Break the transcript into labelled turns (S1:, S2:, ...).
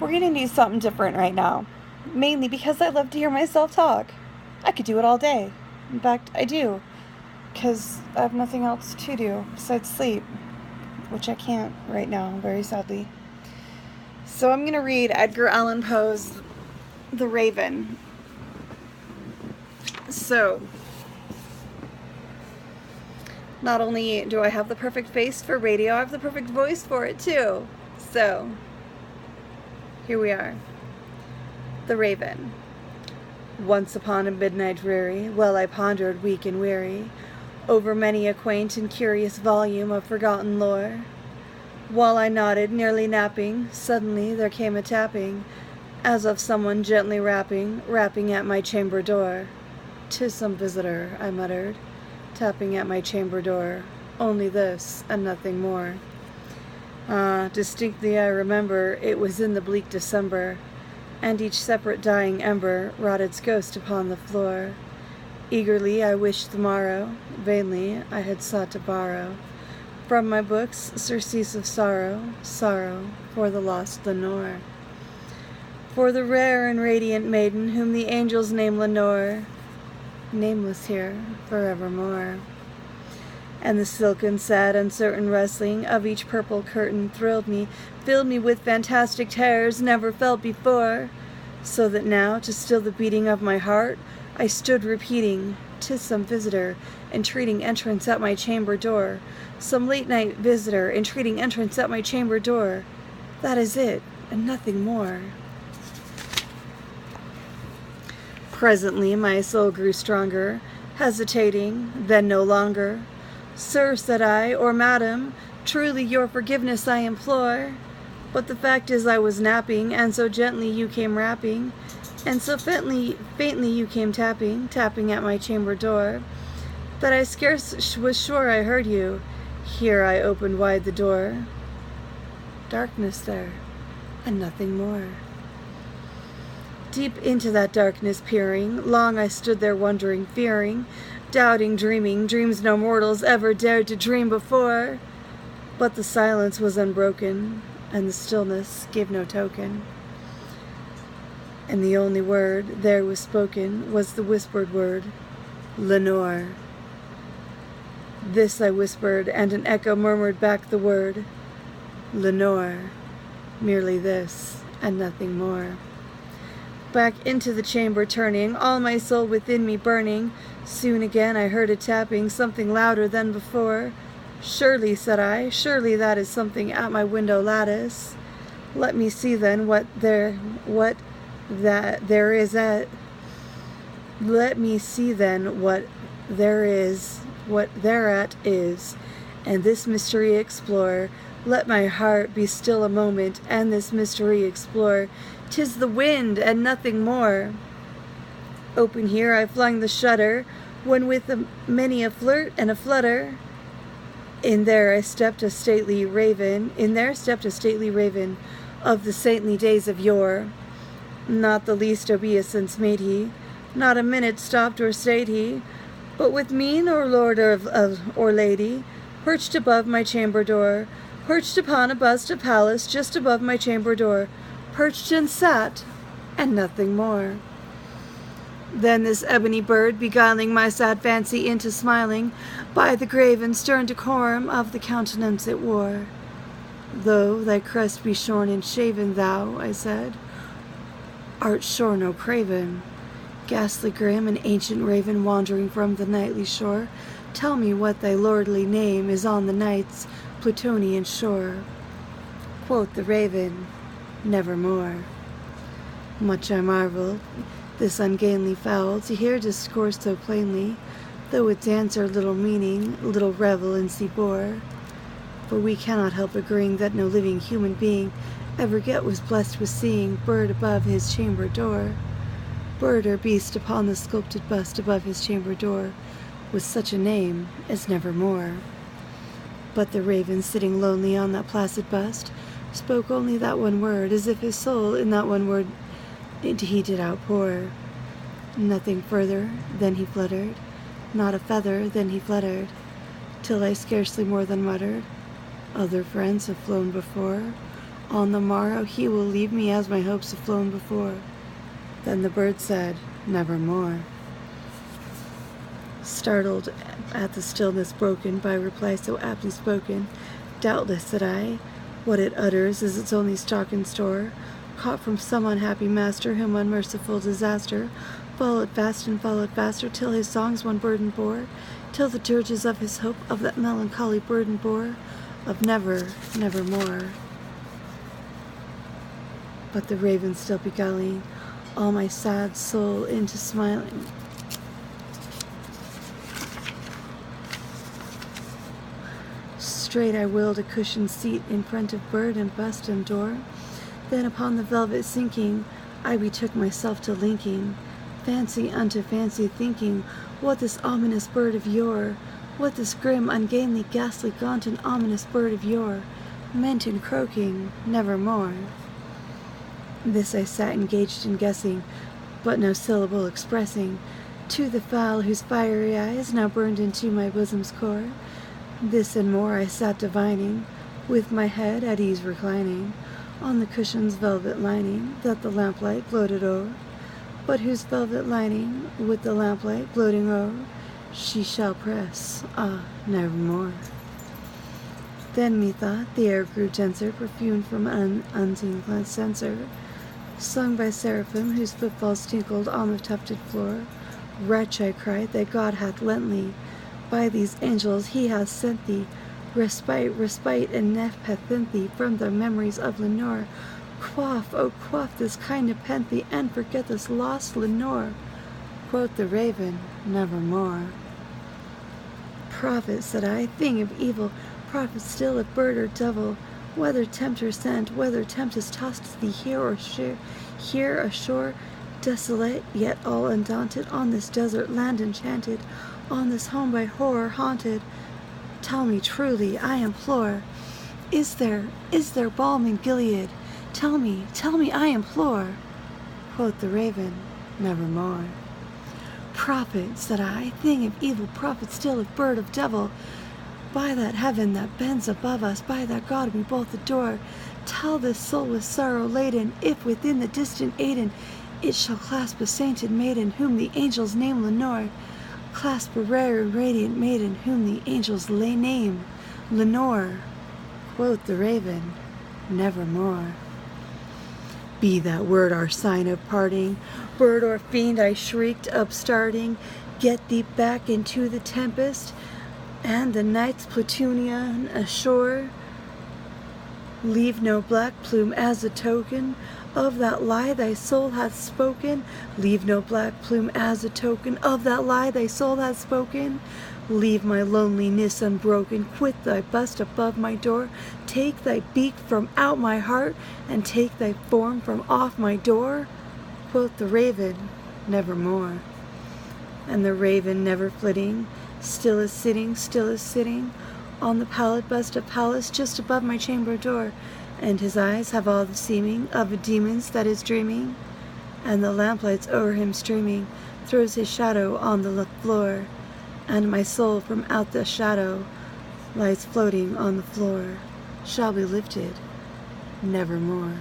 S1: We're gonna do something different right now. Mainly because I love to hear myself talk. I could do it all day. In fact, I do. Because I have nothing else to do besides sleep. Which I can't right now, very sadly. So I'm gonna read Edgar Allan Poe's The Raven. So, not only do I have the perfect face for radio, I have the perfect voice for it too. So, here we are. The Raven. Once upon a midnight dreary, while I pondered weak and weary over many a quaint and curious volume of forgotten lore, while I nodded, nearly napping, suddenly there came a tapping, as of someone gently rapping at my chamber door. "'Tis some visitor," I muttered, tapping at my chamber door. Only this, and nothing more. Distinctly I remember it was in the bleak December, and each separate dying ember wrought its ghost upon the floor. Eagerly I wished the morrow, vainly I had sought to borrow from my books surcease of sorrow, sorrow for the lost Lenore, for the rare and radiant maiden whom the angels name Lenore, nameless here forevermore. And the silken, sad, uncertain rustling of each purple curtain thrilled me, filled me with fantastic terrors never felt before, so that now, to still the beating of my heart, I stood repeating, "'Tis some visitor, entreating entrance at my chamber door, some late-night visitor, entreating entrance at my chamber door. That is it, and nothing more." Presently my soul grew stronger, hesitating, then no longer. "Sir," said I, "or madam, truly your forgiveness I implore. But the fact is I was napping, and so gently you came rapping, and so faintly you came tapping at my chamber door, that I scarce was sure I heard you." Here I opened wide the door. Darkness there, and nothing more. Deep into that darkness peering, long I stood there wondering, fearing, doubting, dreaming, dreams no mortals ever dared to dream before. But the silence was unbroken, and the stillness gave no token. And the only word there was spoken was the whispered word, "Lenore." This I whispered, and an echo murmured back the word, "Lenore." Merely this, and nothing more. Back into the chamber turning, all my soul within me burning, soon again I heard a tapping, something louder than before. "Surely," said I, "surely that is something at my window lattice. Let me see then what thereat is, and this mystery explore. Let my heart be still a moment, and this mystery explore. 'Tis the wind, and nothing more." Open here I flung the shutter, when with many a flirt and a flutter, in there stepped a stately raven of the saintly days of yore. Not the least obeisance made he, not a minute stopped or stayed he, but with mien or lord or lady, perched above my chamber door, perched upon a bust of Pallas just above my chamber door, perched and sat, and nothing more. Then this ebony bird, beguiling my sad fancy into smiling, by the grave and stern decorum of the countenance it wore. "Though thy crest be shorn and shaven, thou," I said, "art sure no craven. Ghastly grim, an ancient raven wandering from the nightly shore, tell me what thy lordly name is on the night's Plutonian shore." Quoth the raven, "Nevermore." Much I marveled, this ungainly fowl, to hear discourse so plainly, though its answer little meaning, little relevancy bore. For we cannot help agreeing that no living human being ever yet was blessed with seeing bird above his chamber door, bird or beast upon the sculpted bust above his chamber door, with such a name as Nevermore. But the raven, sitting lonely on that placid bust, spoke only that one word, as if his soul in that one word he did outpour. Nothing further, then he fluttered, not a feather, then he fluttered, till I scarcely more than muttered, "Other friends have flown before, On the morrow he will leave me as my hopes have flown before. Then the bird said, nevermore. Startled at the stillness broken by reply so aptly spoken, doubtless, said I, what it utters is its only stock and store, caught from some unhappy master whom unmerciful disaster followed fast and followed faster, till his songs one burden bore, till the dirges of his hope of that melancholy burden bore, of never, nevermore. But the raven still beguiling all my sad soul into smiling. Straight I willed a cushioned seat in front of bird and bust and door. Then upon the velvet sinking, I betook myself to linking fancy unto fancy, thinking what this ominous bird of yore, what this grim, ungainly, ghastly, gaunt, and ominous bird of yore meant in croaking nevermore. This I sat engaged in guessing, but no syllable expressing, to the fowl whose fiery eyes now burned into my bosom's core. This and more I sat divining, with my head at ease reclining, on the cushion's velvet lining that the lamplight gloated o'er, but whose velvet lining, with the lamplight gloating o'er, she shall press, nevermore. Then methought the air grew denser, perfumed from an unseen censer, sung by seraphim whose footfalls tinkled on the tufted floor. Wretch, I cried, that God hath lent thee, by these angels he hath sent thee, respite, and nepenthe from the memories of Lenore. Quaff, oh quaff this kind nepenthe, and forget this lost Lenore. Quoth the raven, nevermore. Prophet, said I, thing of evil, prophet still of bird or devil, whether tempter sent, whether tempest tossed thee here ashore, desolate, yet all undaunted, on this desert land enchanted, on this home by horror haunted, tell me truly, I implore, is there balm in Gilead? Tell me, I implore. Quoth the raven, nevermore. Prophet, said I, thing of evil, prophet still of bird of devil, by that heaven that bends above us, by that God we both adore, tell this soul with sorrow laden, if within the distant Aidenn it shall clasp a sainted maiden whom the angels name Lenore, clasp a rare and radiant maiden whom the angels name Lenore. Quoth the raven, nevermore. Be that word our sign of parting, bird or fiend, I shrieked, upstarting, get thee back into the tempest, and the night's plutonian ashore. Leave no black plume as a token of that lie thy soul hath spoken. Leave no black plume as a token of that lie thy soul hath spoken. Leave my loneliness unbroken, quit thy bust above my door, take thy beak from out my heart, and take thy form from off my door. Quoth the raven, nevermore. And the raven, never flitting, still is sitting, on the pallid bust of Pallas just above my chamber door, and his eyes have all the seeming of a demon's that is dreaming, and the lamplights o'er him streaming throws his shadow on the floor, and my soul from out the shadow lies floating on the floor, shall be lifted nevermore.